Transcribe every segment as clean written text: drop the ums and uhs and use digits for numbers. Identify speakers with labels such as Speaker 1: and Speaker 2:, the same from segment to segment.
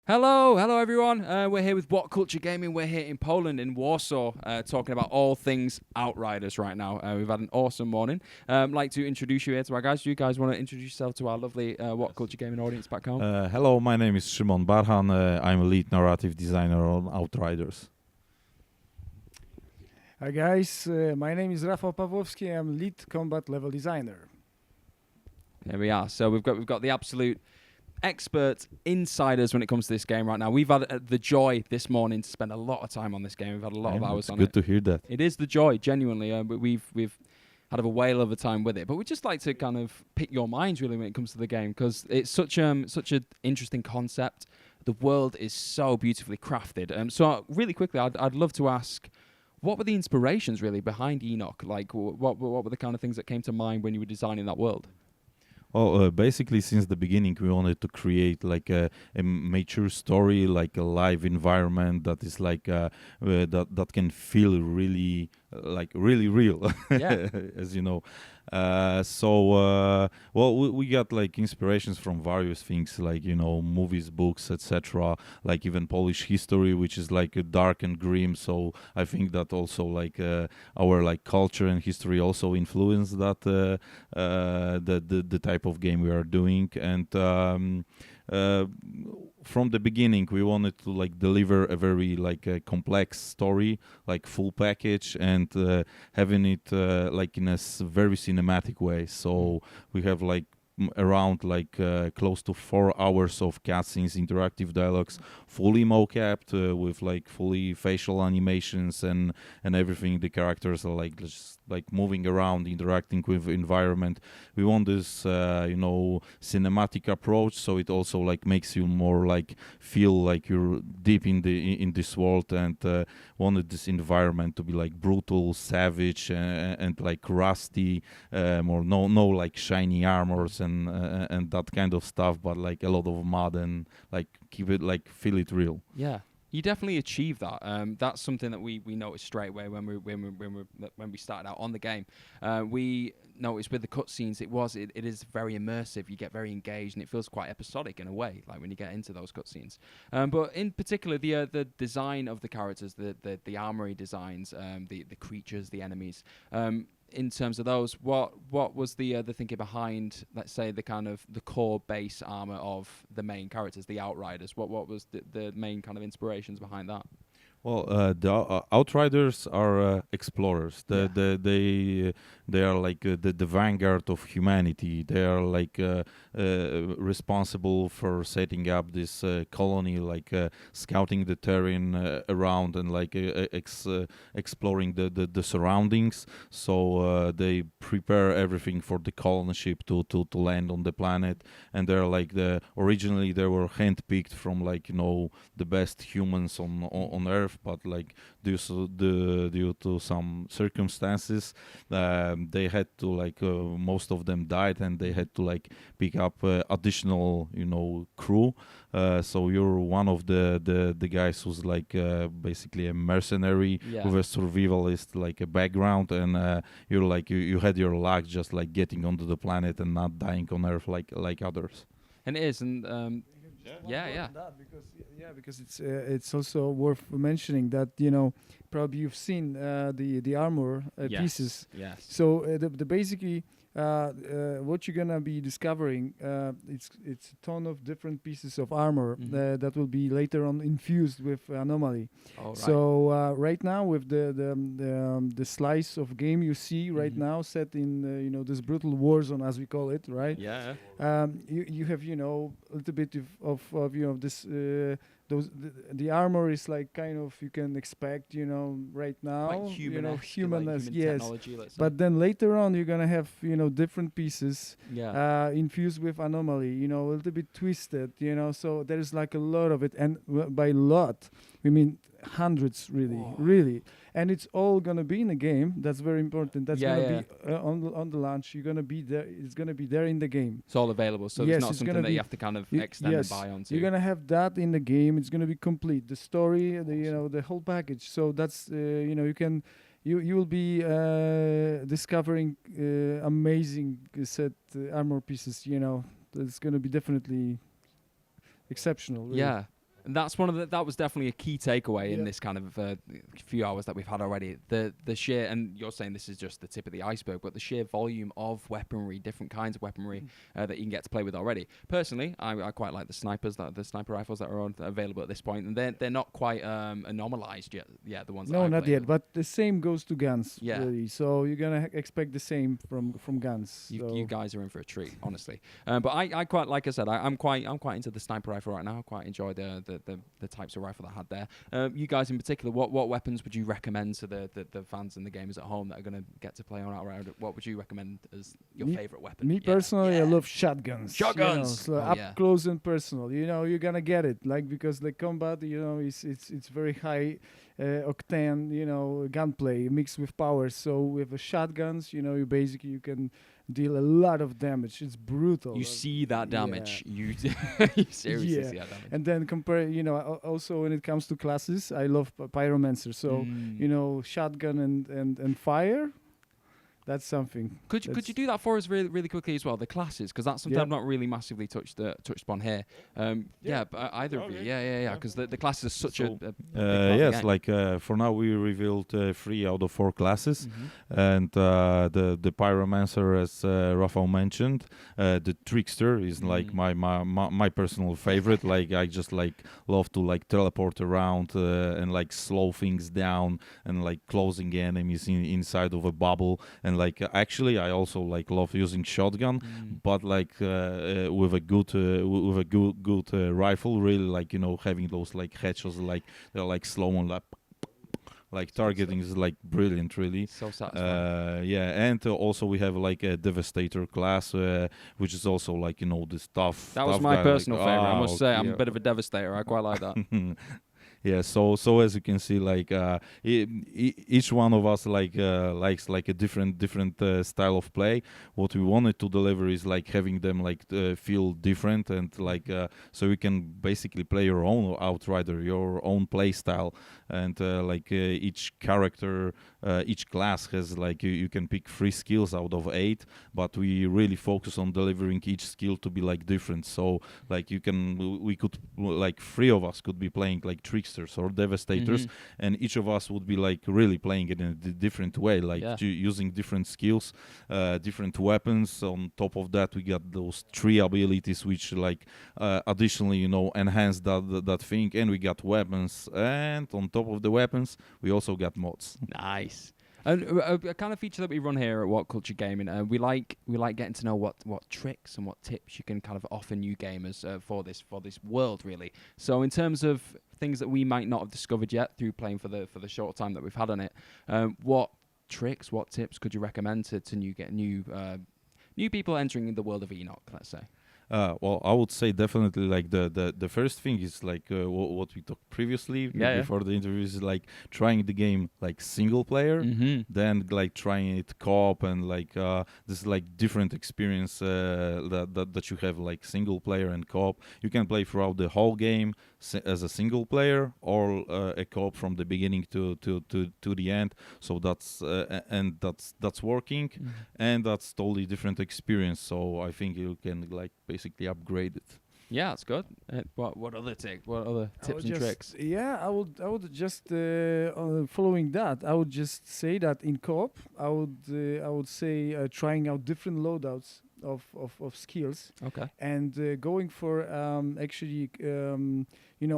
Speaker 1: Hello everyone. We're here with WhatCulture Gaming. We're here in Poland, in Warsaw, talking about all things Outriders right now. We've had an awesome morning. I'd like to introduce you here to our guys. Do you guys want to introduce yourself to our lovely WhatCulture Gaming audience back home?
Speaker 2: Hello, my name is Szymon Barhan. I'm a lead narrative designer on Outriders.
Speaker 3: Hi guys, my name is Rafał Pawłowski. I'm lead combat level designer.
Speaker 1: Here we are. So we've got the absolute expert insiders when it comes to this game right now. We've had the joy this morning to spend a lot of time on this game. We've had a lot of hours on it.
Speaker 2: It's good to hear that.
Speaker 1: It is the joy, genuinely. We've had a whale of a time with it, but we'd just like to kind of pick your minds really when it comes to the game, because it's such an interesting concept. The world is so beautifully crafted. So really quickly, I'd love to ask, what were the inspirations really behind Enoch? Like, what were the kind of things that came to mind when you were designing that world?
Speaker 2: Well, basically, since the beginning, we wanted to create like a mature story, like a live environment that is like that can feel really really real,
Speaker 1: Yeah.
Speaker 2: as you know. We got like inspirations from various things, like movies, books, etc. Like even Polish history, which is like dark and grim. So I think that also like our like culture and history also influence that the type of game we are doing. And from the beginning, we wanted to like deliver a very like a complex story, like full package, and having it like in a very cinematic way. So we have like around like close to 4 hours of cutscenes, interactive dialogues, fully mocapped with like fully facial animations and everything. The characters are like just like moving around, interacting with environment. We want this cinematic approach, so it also like makes you more like feel like you're deep in this world, and wanted this environment to be like brutal, savage, and like rusty, more no like shiny armors and that kind of stuff, but like a lot of mud, and like keep it like feel it real.
Speaker 1: Yeah, you definitely achieve that. That's something that we noticed straight away when we started out on the game. We noticed with the cutscenes, it is very immersive. You get very engaged, and it feels quite episodic in a way, like when you get into those cutscenes. But in particular, the design of the characters, the armory designs, the creatures, the enemies. In terms of those, what was the thinking behind, let's say, the kind of the core base armor of the main characters, the Outriders? What was the main kind of inspirations behind that?
Speaker 2: Well, the Outriders are explorers. They are like the vanguard of humanity. They are like responsible for setting up this colony, like scouting the terrain around, and like exploring the surroundings. So they prepare everything for the colony ship to land on the planet. And they're like originally they were handpicked from like the best humans on Earth. But like due to some circumstances, they had to like most of them died, and they had to like pick up additional crew. So you're one of the guys who's like basically a mercenary with a survivalist like a background, and you're like you had your luck just like getting onto the planet and not dying on Earth like others.
Speaker 1: And it is, and
Speaker 3: because it's also worth mentioning that probably you've seen the armor pieces.
Speaker 1: Yes.
Speaker 3: So the basically what you're gonna be discovering, it's a ton of different pieces of armor that will be later on infused with anomaly.
Speaker 1: Oh, right.
Speaker 3: So right now with the slice of game you see right now set in this brutal war zone, as we call it, right?
Speaker 1: Yeah.
Speaker 3: You have a little bit of this the armor is like kind of you can expect right now
Speaker 1: Quite human
Speaker 3: human as yes,
Speaker 1: technology, let's say.
Speaker 3: but then later on you're gonna have different pieces infused with anomaly, a little bit twisted, so there's like a lot of it, and by lot we mean hundreds, really, and it's all gonna be in the game. That's very important. That's gonna be on the launch. You're gonna be there. It's gonna be there in the game.
Speaker 1: It's all available, so
Speaker 3: Yes,
Speaker 1: it's not
Speaker 3: it's
Speaker 1: something
Speaker 3: gonna
Speaker 1: that
Speaker 3: be-
Speaker 1: you have to kind of extend and buy onto.
Speaker 3: You're gonna have that in the game. It's gonna be complete. The story, the whole package. So that's you will be discovering amazing set armor pieces. it's going to be definitely exceptional. Really.
Speaker 1: Yeah. And that's that was definitely a key takeaway in this kind of few hours that we've had already. The sheer, and you're saying this is just the tip of the iceberg, but the sheer volume of weaponry, different kinds of weaponry that you can get to play with already. Personally, I quite like the snipers, the sniper rifles that are available at this point, and they're not quite anomalized yet. Yeah, the ones.
Speaker 3: No,
Speaker 1: that
Speaker 3: not yet. But the same goes to guns.
Speaker 1: Yeah.
Speaker 3: Really. So you're gonna expect the same from guns.
Speaker 1: You guys are in for a treat, honestly. But I quite, like I said, I'm quite into the sniper rifle right now. I quite enjoy the types of rifle that I had there. You guys in particular, what weapons would you recommend to the fans and the gamers at home that are going to get to play on Outriders? What would you recommend as your favorite weapon?
Speaker 3: Me personally, I love shotguns.
Speaker 1: Shotguns,
Speaker 3: so up close and personal. You're gonna get it, because the combat, it's very high octane, gunplay mixed with power. So with the shotguns, you basically you can deal a lot of damage. It's brutal.
Speaker 1: You see that damage. You seriously see that damage.
Speaker 3: And then compare, also when it comes to classes, I love Pyromancer. So, shotgun and fire. That's something.
Speaker 1: Could you do that for us really, really quickly as well? The classes, because that's something I've not really massively touched upon here. But either of you, because the classes are such a big
Speaker 2: yes,
Speaker 1: game.
Speaker 2: For now we revealed 3 out of 4 classes, and the Pyromancer, as Rafael mentioned, the Trickster is like my personal favorite. I just love to teleport around and slow things down and closing enemies inside of a bubble. And actually I also love using shotgun, but with a good rifle, really having those headshots they're slow and targeting is brilliant, really.
Speaker 1: So satisfying.
Speaker 2: And also we have a Devastator class, which is also this tough.
Speaker 1: That was my personal favorite. I must say, I'm a bit of a Devastator. I quite like that.
Speaker 2: Yeah, so as you can see, each one of us likes a different style of play. What we wanted to deliver is having them feel different, and so you can basically play your own Outrider, your own play style, and each character, each class has you can pick 3 skills out of 8, but we really focus on delivering each skill to be different. So we could 3 of us could be playing Tricksters or Devastators, and each of us would be really playing it in a different way, using different skills, different weapons. On top of that, we got those 3 abilities which additionally enhance that thing, and we got weapons, and on top of the weapons we also got mods.
Speaker 1: Nice. And a kind of feature that we run here at WhatCulture Gaming, we like getting to know what tricks and what tips you can kind of offer new gamers for this world, really. So in terms of things that we might not have discovered yet through playing for the short time that we've had on it, what tricks, what tips could you recommend to new people entering the world of Enoch, let's say?
Speaker 2: Well, I would say definitely the first thing is what we talked previously before the interview is trying the game single player, then trying it co-op, and this different experience that you have single player and co-op. You can play throughout the whole game as a single player, or a co-op from the beginning to the end. So that's working, and that's totally different experience. So I think you can basically upgrade it.
Speaker 1: Yeah, that's good. What other tips and tricks?
Speaker 3: Yeah, I would just following that. I would just say that in co-op, I would say trying out different loadouts of skills. Okay. And going for actually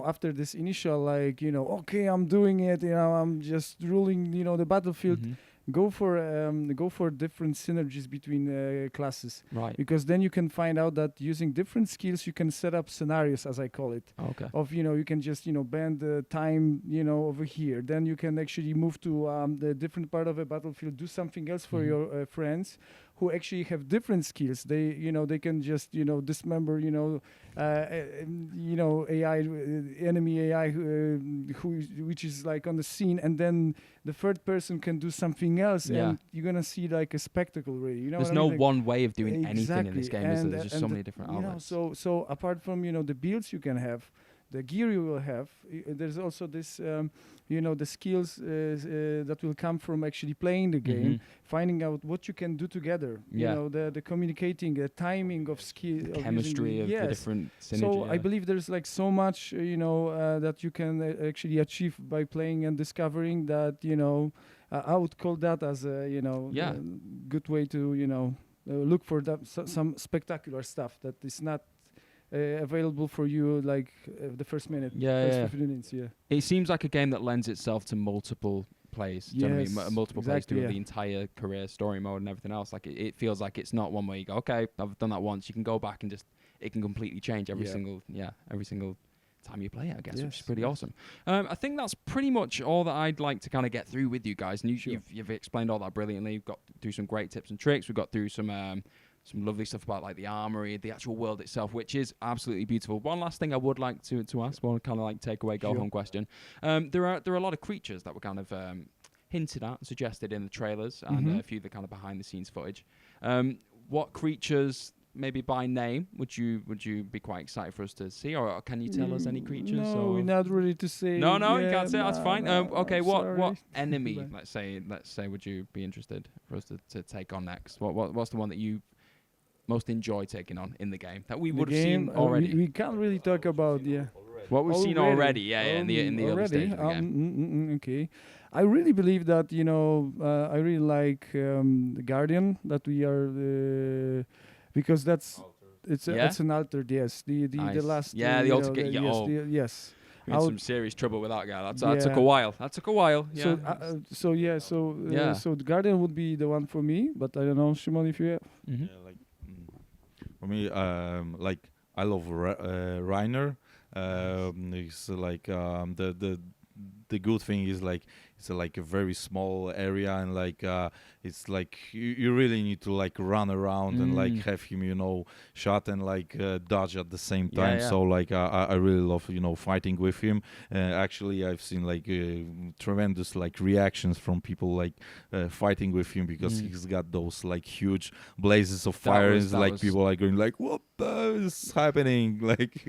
Speaker 3: after this initial okay, I'm doing it, I'm just ruling the battlefield. Go for different synergies between classes, right? Because then you can find out that using different skills you can set up scenarios, as I call it. Okay. Of you can just bend the time over here. Then you can actually move to the different part of a battlefield, do something else for your friends who actually have different skills. They they can just dismember AI, enemy AI which is on the scene, and then the third person can do something else, and you're gonna see a spectacle, really.
Speaker 1: There's no one way of doing anything in this game, is there? There's just so many different outlets.
Speaker 3: So apart from the builds you can have, the gear you will have. There's also this, the skills that will come from actually playing the game, finding out what you can do together. The communicating, the timing of skill,
Speaker 1: the chemistry of the different synergy.
Speaker 3: So I believe there's like so much, that you can actually achieve by playing and discovering that, I would call that as a, a good way to, look for that some spectacular stuff that is not available for you like the first minute, first 15 minutes.
Speaker 1: It seems like a game that lends itself to multiple plays. Do you know what I mean? Multiple plays through the entire career, story mode, and everything else. Like it feels like it's not one where you go, okay, I've done that once. You can go back and just it can completely change every single time you play it, I guess, which is pretty awesome. I think that's pretty much all that I'd like to kind of get through with you guys. And you've explained all that brilliantly. We've got through some great tips and tricks. We've got through some lovely stuff about like the armory, the actual world itself, which is absolutely beautiful. One last thing I would like to ask, one kind of like takeaway, go home question. There are a lot of creatures that were kind of hinted at and suggested in the trailers and a few of the kind of behind the scenes footage. What creatures, maybe by name, would you be quite excited for us to see, or can you tell us any creatures?
Speaker 3: No, we're not ready to say.
Speaker 1: No, you can't say. That's fine. Okay, what enemy? Let's say, would you be interested for us to take on next? What's the one that you most enjoy taking on in the game that we would have seen already?
Speaker 3: We can't really talk about
Speaker 1: what we've seen already. In the early stage of the game.
Speaker 3: Okay, I really believe that I really like the Guardian that we are. Because it's an altered, yes. The last
Speaker 1: the altered
Speaker 3: yes.
Speaker 1: You're in some serious trouble with that guy. That took a while. Yeah.
Speaker 3: So the Guardian would be the one for me, but I don't know, Shimon, if you have.
Speaker 2: For me, like I love Reiner. It's like the good thing is like it's like a very small area, and like it's like you really need to like run around and like have him shot and like dodge at the same time. So like I really love fighting with him. Actually I've seen like tremendous like reactions from people like fighting with him because he's got those like huge blazes of fire, and like people are going like, what is happening? Like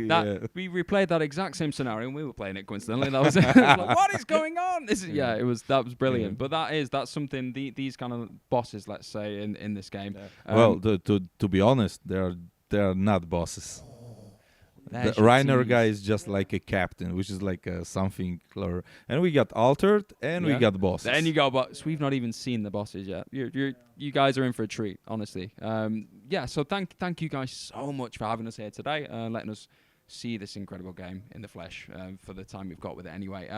Speaker 1: we replayed that exact same scenario and we were playing it coincidentally. That was like, what is going on? That was brilliant. But that's something these kind of bosses, let's say, in this game.
Speaker 2: Well, to be honest, they're not bosses. The Reiner guy is just like a captain, which is like something clever. And we got altered, and we got bosses.
Speaker 1: Then you go, but we've not even seen the bosses yet. You guys are in for a treat, honestly. So thank you guys so much for having us here today, letting us see this incredible game in the flesh for the time we've got with it anyway.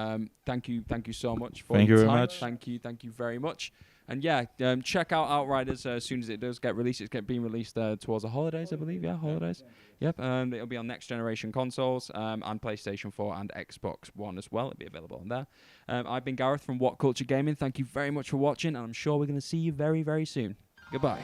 Speaker 1: Thank you so much for
Speaker 2: your time. Thank you very much.
Speaker 1: Thank you very much. And check out Outriders as soon as it does get released. It's being released towards the holidays, I believe. Yeah, holidays. Yep. It'll be on next generation consoles and PlayStation 4 and Xbox One as well. It'll be available on there. I've been Gareth from WhatCulture Gaming. Thank you very much for watching, and I'm sure we're going to see you very, very soon. Goodbye.